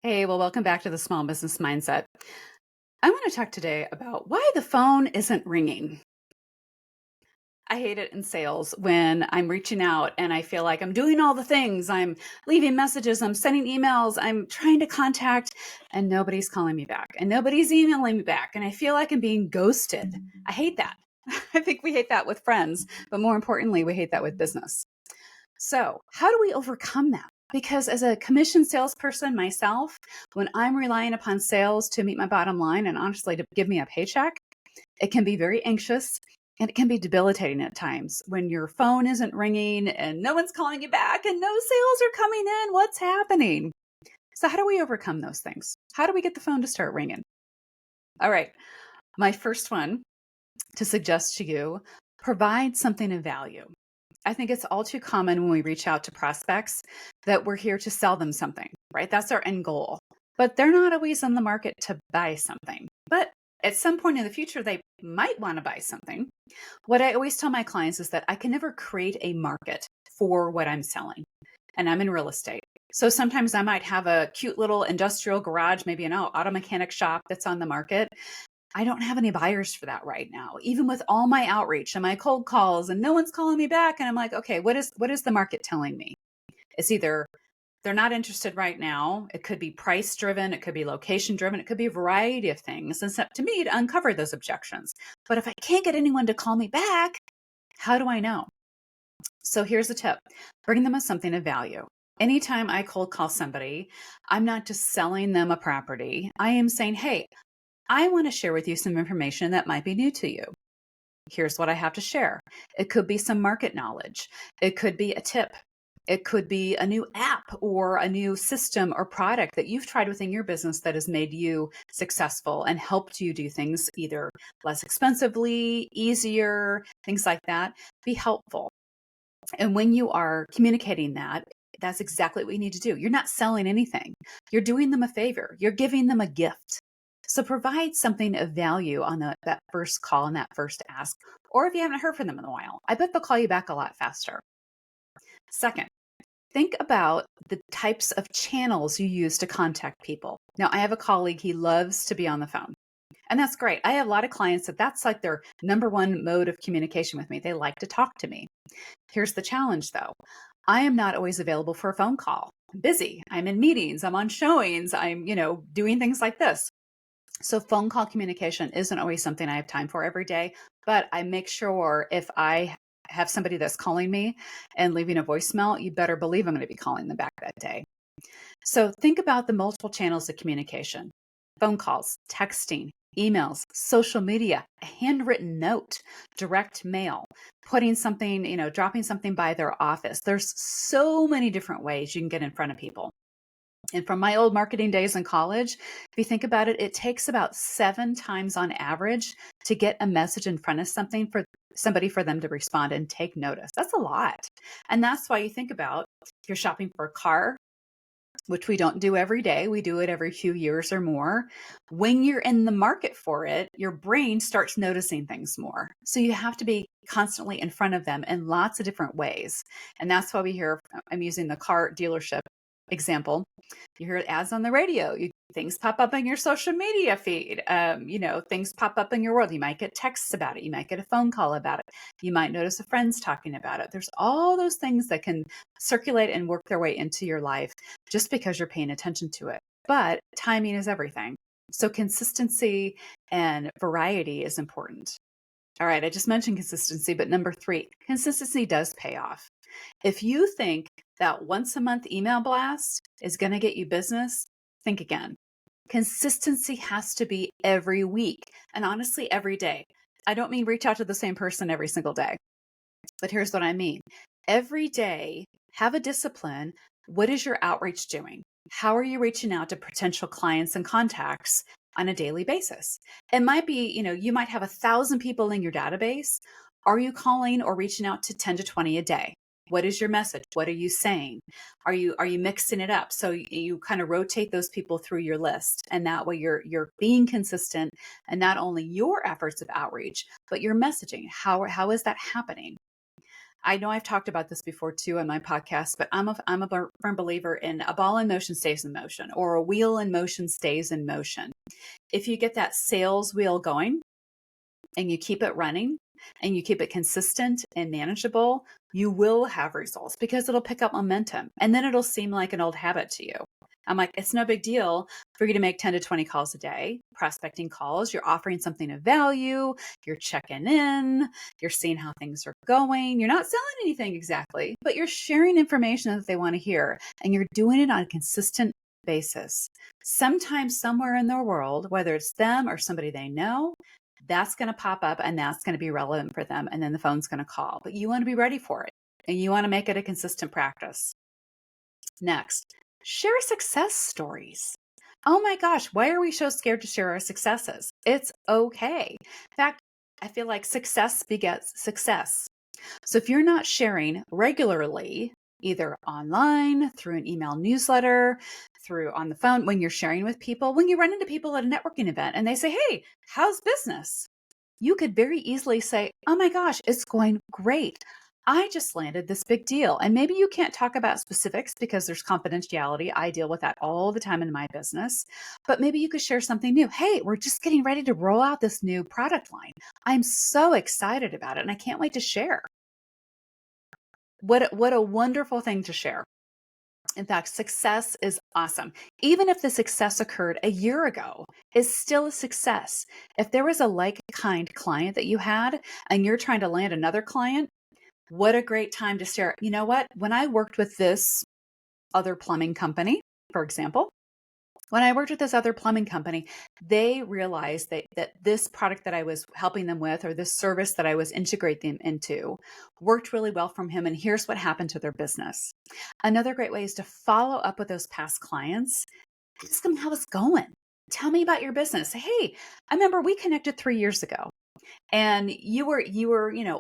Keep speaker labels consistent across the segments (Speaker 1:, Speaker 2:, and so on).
Speaker 1: Hey, well, welcome back to the Small Business Mindset. I want to talk today about why the phone isn't ringing. I hate it in sales when I'm reaching out and I feel like I'm doing all the things. I'm leaving messages, I'm sending emails, I'm trying to contact, and nobody's calling me back and nobody's emailing me back. And I feel like I'm being ghosted. I hate that. I think we hate that with friends, but more importantly, we hate that with business. So, how do we overcome that? Because as a commission salesperson myself, when I'm relying upon sales to meet my bottom line and honestly to give me a paycheck, it can be very anxious and it can be debilitating at times when your phone isn't ringing and no one's calling you back and no sales are coming in. What's happening? So, how do we overcome those things? How do we get the phone to start ringing? All right. My first one to suggest to you, provide something of value. I think it's all too common when we reach out to prospects that we're here to sell them something, right? That's our end goal. But they're not always on the market to buy something. But at some point in the future, they might want to buy something. What I always tell my clients is that I can never create a market for what I'm selling. And I'm in real estate. So sometimes I might have a cute little industrial garage, maybe an auto mechanic shop that's on the market. I don't have any buyers for that right now, even with all my outreach and my cold calls and no one's calling me back. And I'm like, okay, what is the market telling me? It's either they're not interested right now. It could be price driven. It could be location driven. It could be a variety of things. And it's up to me to uncover those objections. But if I can't get anyone to call me back, how do I know? So here's a tip. Bring them with something of value. Anytime I cold call somebody, I'm not just selling them a property. I am saying, hey, I want to share with you some information that might be new to you. Here's what I have to share. It could be some market knowledge. It could be a tip. It could be a new app or a new system or product that you've tried within your business that has made you successful and helped you do things either less expensively, easier, things like that. Be helpful. And when you are communicating that, that's exactly what you need to do. You're not selling anything. You're doing them a favor. You're giving them a gift. So provide something of value on that first call and that first ask. Or if you haven't heard from them in a while, I bet they'll call you back a lot faster. Second, think about the types of channels you use to contact people. Now, I have a colleague, he loves to be on the phone. And that's great. I have a lot of clients that that's like their number one mode of communication with me. They like to talk to me. Here's the challenge though. I am not always available for a phone call. I'm busy. I'm in meetings. I'm on showings. I'm, doing things like this. So phone call communication isn't always something I have time for every day, but I make sure if I have somebody that's calling me and leaving a voicemail, you better believe I'm going to be calling them back that day. So think about the multiple channels of communication: phone calls, texting, emails, social media, a handwritten note, direct mail, putting something, dropping something by their office. There's so many different ways you can get in front of people. And from my old marketing days in college, if you think about it, it takes about 7 times on average to get a message in front of something for somebody for them to respond and take notice. That's a lot. And that's why you think about if you're shopping for a car, which we don't do every day. We do it every few years or more. When you're in the market for it, your brain starts noticing things more. So you have to be constantly in front of them in lots of different ways. And that's why we hear, I'm using the car dealership example. You hear ads on the radio, things pop up on your social media feed. Things pop up in your world. You might get texts about it. You might get a phone call about it. You might notice a friend's talking about it. There's all those things that can circulate and work their way into your life just because you're paying attention to it. But timing is everything. So consistency and variety is important. All right, I just mentioned consistency, but number 3, consistency does pay off. If you think that once a month email blast is going to get you business, think again. Consistency has to be every week and honestly every day. I don't mean reach out to the same person every single day, but here's what I mean. Every day, have a discipline. What is your outreach doing? How are you reaching out to potential clients and contacts on a daily basis? It might be, you might have 1,000 people in your database. Are you calling or reaching out to 10 to 20 a day? What is your message? What are you saying? Are you mixing it up? So you kind of rotate those people through your list, and that way you're being consistent, and not only your efforts of outreach, but your messaging. How is that happening? I know I've talked about this before too on my podcast, but I'm a firm believer in a ball in motion stays in motion, or a wheel in motion stays in motion. If you get that sales wheel going and you keep it running and you keep it consistent and manageable, you will have results because it'll pick up momentum and then it'll seem like an old habit to you. I'm like, it's no big deal for you to make 10 to 20 calls a day, prospecting calls. You're offering something of value. You're checking in. You're seeing how things are going. You're not selling anything exactly, but you're sharing information that they want to hear, and you're doing it on a consistent basis. Sometimes somewhere in their world, whether it's them or somebody they know, that's going to pop up and that's going to be relevant for them. And then the phone's going to call, but you want to be ready for it and you want to make it a consistent practice. Next, share success stories. Oh my gosh, why are we so scared to share our successes? It's okay. In fact, I feel like success begets success. So if you're not sharing regularly, either online, through an email newsletter, through on the phone, when you're sharing with people, when you run into people at a networking event and they say, hey, how's business? You could very easily say, oh my gosh, it's going great. I just landed this big deal. And maybe you can't talk about specifics because there's confidentiality. I deal with that all the time in my business. But maybe you could share something new. Hey, we're just getting ready to roll out this new product line. I'm so excited about it and I can't wait to share. What a wonderful thing to share. In fact, success is awesome. Even if the success occurred a year ago, it's still a success. If there was a like-kind client that you had and you're trying to land another client, what a great time to share. You know what? When I worked with this other plumbing company, for example, when I worked with this other plumbing company, they realized that this product that I was helping them with, or this service that I was integrating them into, worked really well from him. And here's what happened to their business. Another great way is to follow up with those past clients. Ask them how it's going. Tell me about your business. Hey, I remember we connected 3 years ago. And you were,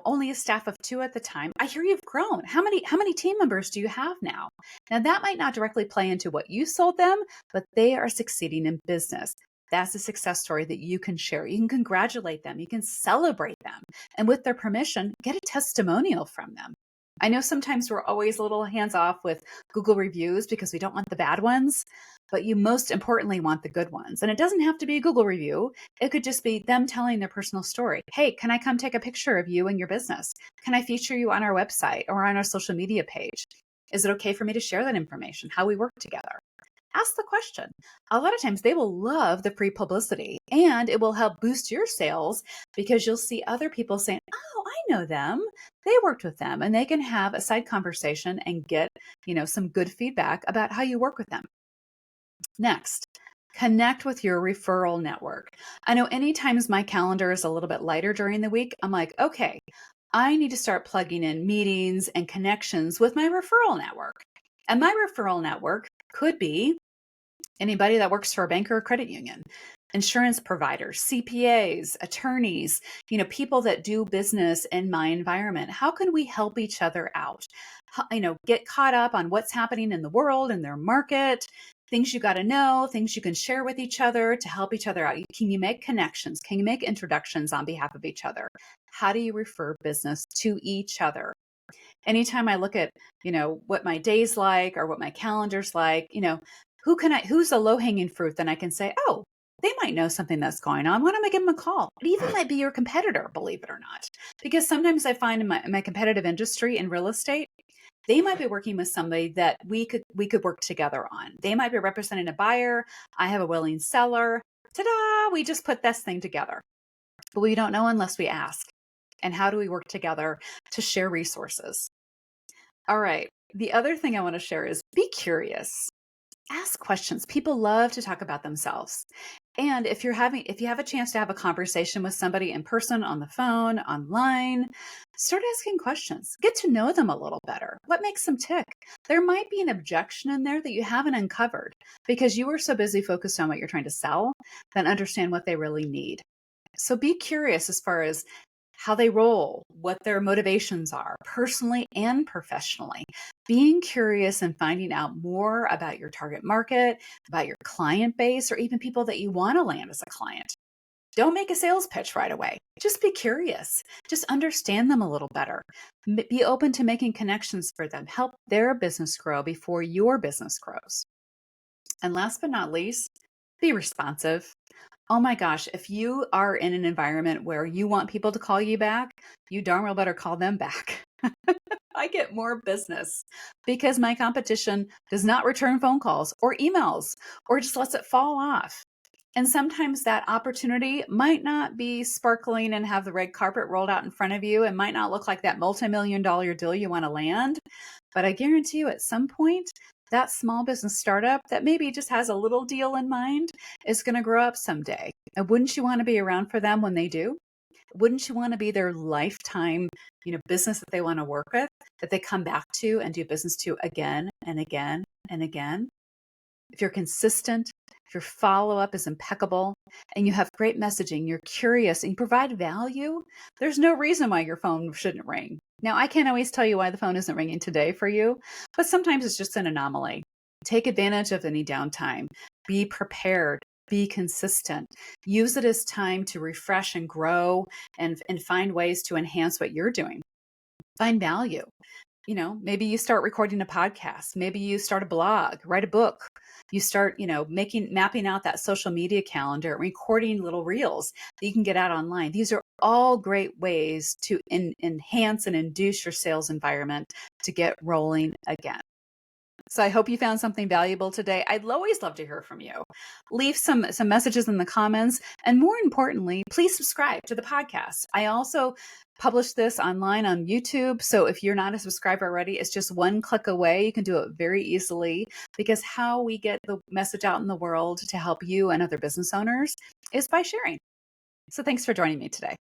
Speaker 1: only a staff of 2 at the time. I hear you've grown. How many team members do you have now? Now that might not directly play into what you sold them, but they are succeeding in business. That's a success story that you can share. You can congratulate them. You can celebrate them. And with their permission, get a testimonial from them. I know sometimes we're always a little hands off with Google reviews because we don't want the bad ones, but you most importantly want the good ones. And it doesn't have to be a Google review. It could just be them telling their personal story. Hey, can I come take a picture of you and your business? Can I feature you on our website or on our social media page? Is it okay for me to share that information, how we work together? Ask the question. A lot of times they will love the free publicity and it will help boost your sales because you'll see other people saying, oh, I know them. They worked with them, and they can have a side conversation and get, some good feedback about how you work with them. Next, connect with your referral network. I know any times my calendar is a little bit lighter during the week, I'm like, okay, I need to start plugging in meetings and connections with my referral network. And my referral network could be anybody that works for a bank or a credit union, insurance providers, CPAs, attorneys, people that do business in my environment. How can we help each other out? Get caught up on what's happening in the world and their market, things you got to know, things you can share with each other to help each other out. Can you make connections? Can you make introductions on behalf of each other? How do you refer business to each other? Anytime I look at, what my day's like or what my calendar's like, who's a low hanging fruit? Then I can say, oh, they might know something that's going on. Why don't I give them a call? It even might be your competitor, believe it or not. Because sometimes I find in my competitive industry in real estate, they might be working with somebody that we could work together on. They might be representing a buyer. I have a willing seller. Ta-da! We just put this thing together. But we don't know unless we ask. And how do we work together to share resources? All right. The other thing I want to share is be curious. Ask questions. People love to talk about themselves. And if you have a chance to have a conversation with somebody in person, on the phone, online, start asking questions. Get to know them a little better. What makes them tick? There might be an objection in there that you haven't uncovered because you were so busy focused on what you're trying to sell than understand what they really need. So be curious as far as how they roll, what their motivations are, personally and professionally. Being curious and finding out more about your target market, about your client base, or even people that you want to land as a client. Don't make a sales pitch right away. Just be curious. Just understand them a little better. Be open to making connections for them. Help their business grow before your business grows. And last but not least, be responsive. Oh my gosh, if you are in an environment where you want people to call you back, you darn well better call them back. I get more business because my competition does not return phone calls or emails or just lets it fall off. And sometimes that opportunity might not be sparkling and have the red carpet rolled out in front of you. It might not look like that multi-million-dollar deal you want to land. But I guarantee you at some point, that small business startup that maybe just has a little deal in mind is going to grow up someday. And wouldn't you want to be around for them when they do? Wouldn't you want to be their lifetime, business that they want to work with, that they come back to and do business to again and again and again? If you're consistent, if your follow-up is impeccable, and you have great messaging, you're curious, and you provide value, there's no reason why your phone shouldn't ring. Now, I can't always tell you why the phone isn't ringing today for you, but sometimes it's just an anomaly. Take advantage of any downtime. Be prepared. Be consistent. Use it as time to refresh and grow and find ways to enhance what you're doing. Find value. Maybe you start recording a podcast. Maybe you start a blog, write a book. You start, mapping out that social media calendar, recording little reels that you can get out online. These are all great ways to enhance and induce your sales environment to get rolling again. So I hope you found something valuable today. I'd always love to hear from you. Leave some messages in the comments. And more importantly, please subscribe to the podcast. I also publish this online on YouTube. So if you're not a subscriber already, it's just one click away. You can do it very easily because how we get the message out in the world to help you and other business owners is by sharing. So thanks for joining me today.